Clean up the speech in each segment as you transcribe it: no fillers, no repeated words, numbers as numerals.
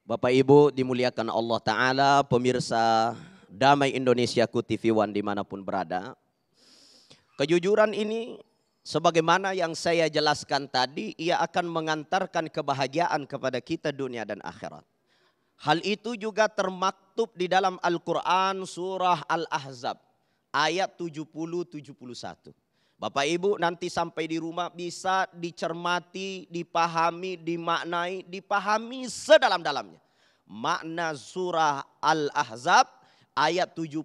Bapak Ibu dimuliakan Allah Ta'ala, pemirsa Damai Indonesiaku TV One dimanapun berada. Kejujuran ini sebagaimana yang saya jelaskan tadi, ia akan mengantarkan kebahagiaan kepada kita dunia dan akhirat. Hal itu juga termaktub di dalam Al-Quran surah Al-Ahzab ayat 70-71. Bapak Ibu nanti sampai di rumah bisa dicermati, dipahami, dimaknai, dipahami sedalam-dalamnya. Makna surah Al-Ahzab ayat 70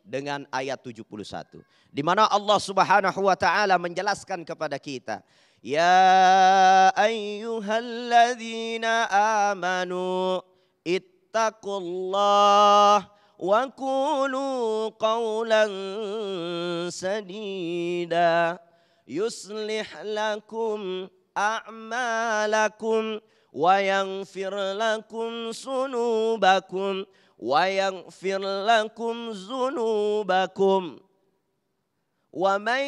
dengan ayat 71. Di mana Allah Subhanahu wa taala menjelaskan kepada kita, ya ayyuhalladzina amanu ittaqullah wa qulu qawlan sadida yuslih lakum a'malakum wa yaghfir lakum sunubakum wa yaghfir lakum zunubakum wa man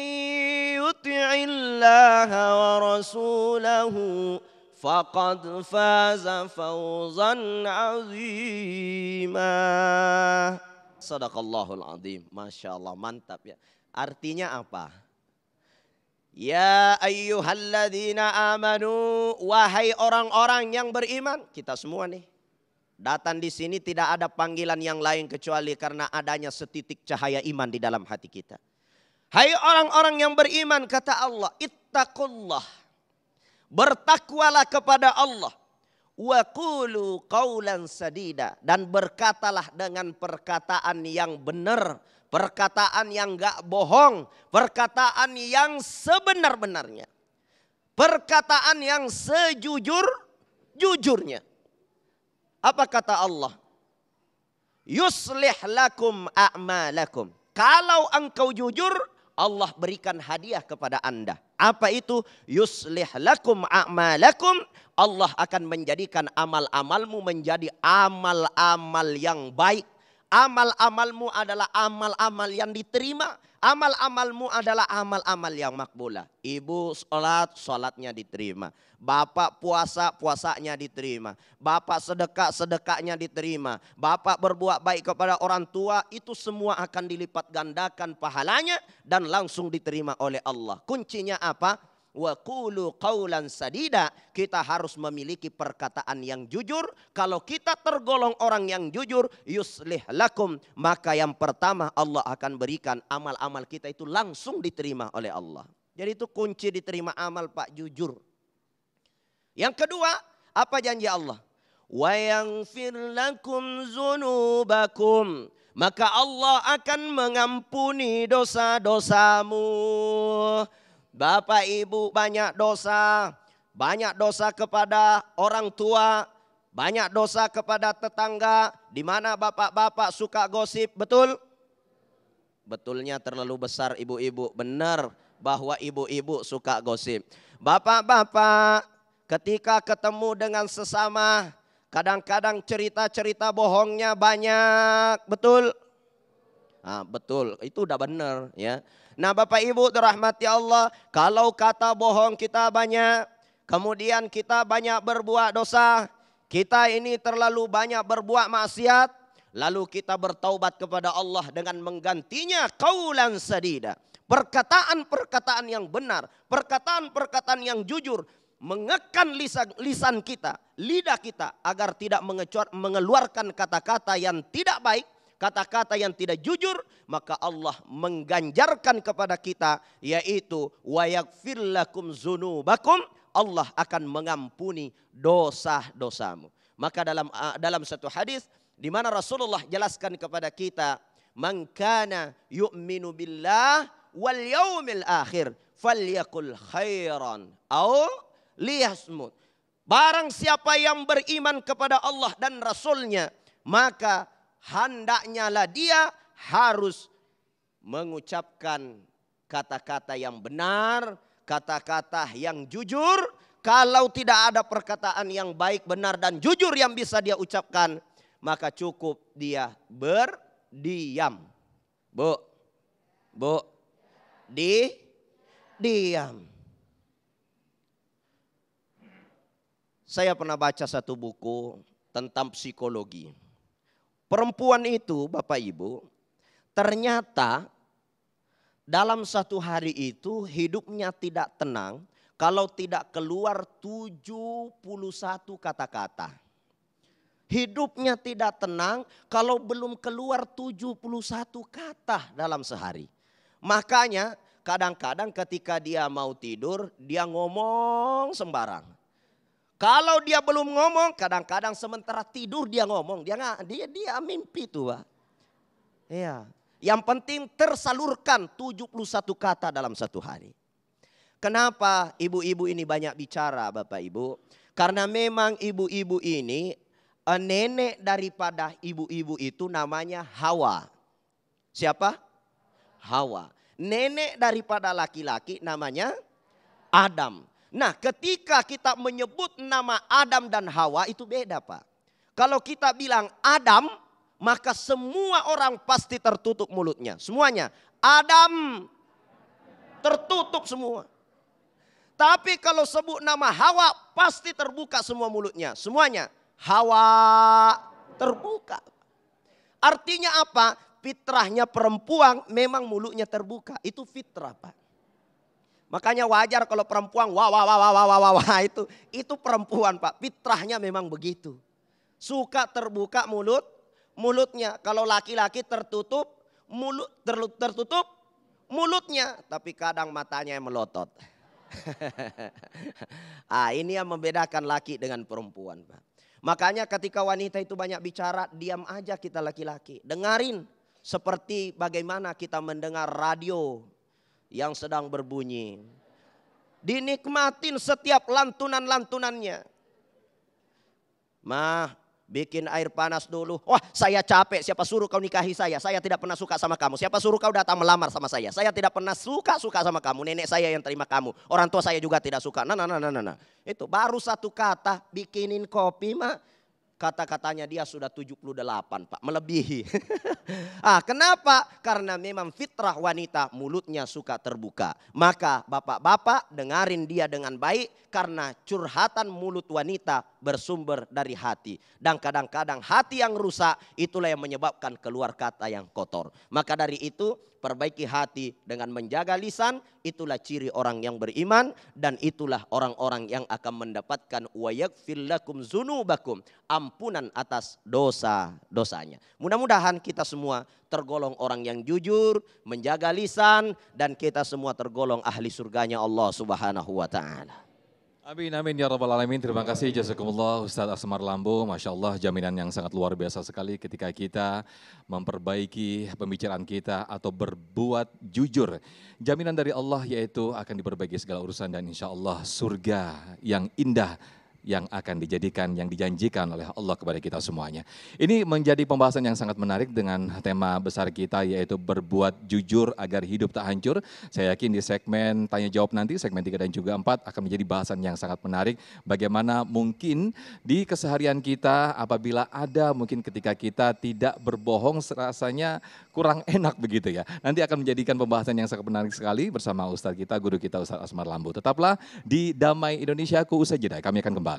yuti'illaha wa rasulahu faqad faza fawzan azima. Sadaqallahul azim. Masya Allah, mantap ya. Artinya apa? Ya ayyuhalladzina amanu, wahai orang-orang yang beriman. Kita semua nih datang di sini tidak ada panggilan yang lain kecuali karena adanya setitik cahaya iman di dalam hati kita. Hai orang-orang yang beriman, kata Allah, ittaqullah. Bertakwalah kepada Allah. Wa qulu qawlan sadida, dan berkatalah dengan perkataan yang benar, perkataan yang enggak bohong, perkataan yang sebenar-benarnya, perkataan yang sejujur-jujurnya. Apa kata Allah? Yuslih lakum a'malakum. Kalau engkau jujur, Allah berikan hadiah kepada Anda. Apa itu? Yuslih lakum a'malakum. Allah akan menjadikan amal-amalmu menjadi amal-amal yang baik. Amal-amalmu adalah amal-amal yang diterima. Amal-amalmu adalah amal-amal yang makbulah. Ibu sholat, sholatnya diterima. Bapak puasa, puasanya diterima. Bapak sedekah, sedekahnya diterima. Bapak berbuat baik kepada orang tua, itu semua akan dilipat gandakan pahalanya dan langsung diterima oleh Allah. Kuncinya apa? Wa qulu qawlan sadida. Kita harus memiliki perkataan yang jujur. Kalau kita tergolong orang yang jujur, yuslih lakum, maka yang pertama Allah akan berikan amal-amal kita itu langsung diterima oleh Allah. Jadi itu kunci diterima amal, Pak, jujur. Yang kedua, apa janji Allah? Wa yaghfir lakum zunubakum, maka Allah akan mengampuni dosa-dosamu. Bapak Ibu banyak dosa kepada orang tua, banyak dosa kepada tetangga, di mana bapak-bapak suka gosip, betul? Betulnya terlalu besar ibu-ibu, benar bahwa ibu-ibu suka gosip. Bapak-bapak ketika ketemu dengan sesama, kadang-kadang cerita-cerita bohongnya banyak, betul? Nah, betul, itu udah benar ya. Nah, Bapak Ibu dirahmati Allah, kalau kata bohong kita banyak, kemudian kita banyak berbuat dosa, kita ini terlalu banyak berbuat maksiat, lalu kita bertaubat kepada Allah dengan menggantinya qaulan sadida, perkataan-perkataan yang benar, perkataan-perkataan yang jujur, mengekang lisan kita, lidah kita agar tidak mengeluarkan kata-kata yang tidak baik, kata-kata yang tidak jujur, maka Allah mengganjarkan kepada kita, yaitu wa yaghfir lakum zunubakum, Allah akan mengampuni dosa-dosamu. Maka dalam satu hadis di mana Rasulullah jelaskan kepada kita, man kana yu'minu billah wal yaumil akhir falyakul khairan au liyasmut. Barang siapa yang beriman kepada Allah dan Rasulnya, maka hendaknya lah dia harus mengucapkan kata-kata yang benar, kata-kata yang jujur. Kalau tidak ada perkataan yang baik, benar dan jujur yang bisa dia ucapkan, maka cukup dia berdiam. Diam. Saya pernah baca satu buku tentang psikologi. Perempuan itu Bapak Ibu, ternyata dalam satu hari itu hidupnya tidak tenang kalau tidak keluar 71 kata-kata. Hidupnya tidak tenang kalau belum keluar 71 kata dalam sehari. Makanya kadang-kadang ketika dia mau tidur, dia ngomong sembarang. Kalau dia belum ngomong, kadang-kadang sementara tidur dia ngomong. Dia mimpi tuh, Pak. Iya. Yang penting tersalurkan 71 kata dalam satu hari. Kenapa ibu-ibu ini banyak bicara, Bapak Ibu? Karena memang ibu-ibu ini, nenek daripada ibu-ibu itu namanya Hawa. Siapa? Hawa. Nenek daripada laki-laki namanya Adam. Nah, ketika kita menyebut nama Adam dan Hawa itu beda, Pak. Kalau kita bilang Adam, maka semua orang pasti tertutup mulutnya. Semuanya. Adam tertutup semua. Tapi kalau sebut nama Hawa pasti terbuka semua mulutnya. Semuanya. Hawa terbuka. Artinya apa? Fitrahnya perempuan memang mulutnya terbuka. Itu fitrah, Pak. Makanya wajar kalau perempuan wah itu perempuan, Pak. Fitrahnya memang begitu. Suka terbuka mulutnya. Kalau laki-laki tertutup mulutnya, tapi kadang matanya yang melotot. Ini yang membedakan laki dengan perempuan, Pak. Makanya ketika wanita itu banyak bicara, diam aja kita laki-laki. Dengarin seperti bagaimana kita mendengar radio yang sedang berbunyi. Dinikmatin setiap lantunan-lantunannya. Bikin air panas dulu. Wah, saya capek. Siapa suruh kau nikahi saya? Saya tidak pernah suka sama kamu. Siapa suruh kau datang melamar sama saya? Saya tidak pernah suka sama kamu. Nenek saya yang terima kamu. Orang tua saya juga tidak suka. Nah. Itu baru satu kata, bikinin kopi, kata-katanya dia sudah 78, Pak, melebihi. Kenapa? Karena memang fitrah wanita mulutnya suka terbuka. Maka bapak-bapak dengarin dia dengan baik karena curhatan mulut wanita bersumber dari hati. Dan kadang-kadang hati yang rusak itulah yang menyebabkan keluar kata yang kotor. Maka dari itu perbaiki hati dengan menjaga lisan, itulah ciri orang yang beriman dan itulah orang-orang yang akan mendapatkan wa yaghfir lakum dzunubakum, ampunan atas dosa-dosanya. Mudah-mudahan kita semua tergolong orang yang jujur, menjaga lisan dan kita semua tergolong ahli surganya Allah Subhanahu wa taala. Amin, amin ya rabbal alamin. Terima kasih jazakumullah Ustaz Asmar Lambo. Masya Allah jaminan yang sangat luar biasa sekali ketika kita memperbaiki pembicaraan kita atau berbuat jujur. Jaminan dari Allah yaitu akan diperbaiki segala urusan dan insya Allah surga yang indah yang akan dijadikan, yang dijanjikan oleh Allah kepada kita semuanya. Ini menjadi pembahasan yang sangat menarik dengan tema besar kita yaitu berbuat jujur agar hidup tak hancur. Saya yakin di segmen tanya jawab nanti, segmen 3 dan juga 4 akan menjadi bahasan yang sangat menarik. Bagaimana mungkin di keseharian kita apabila ada mungkin ketika kita tidak berbohong rasanya kurang enak begitu ya. Nanti akan menjadikan pembahasan yang sangat menarik sekali bersama Ustadz kita, guru kita Ustadz Asmar Lambo. Tetaplah di Damai Indonesiaku, usai jeda kami akan kembali.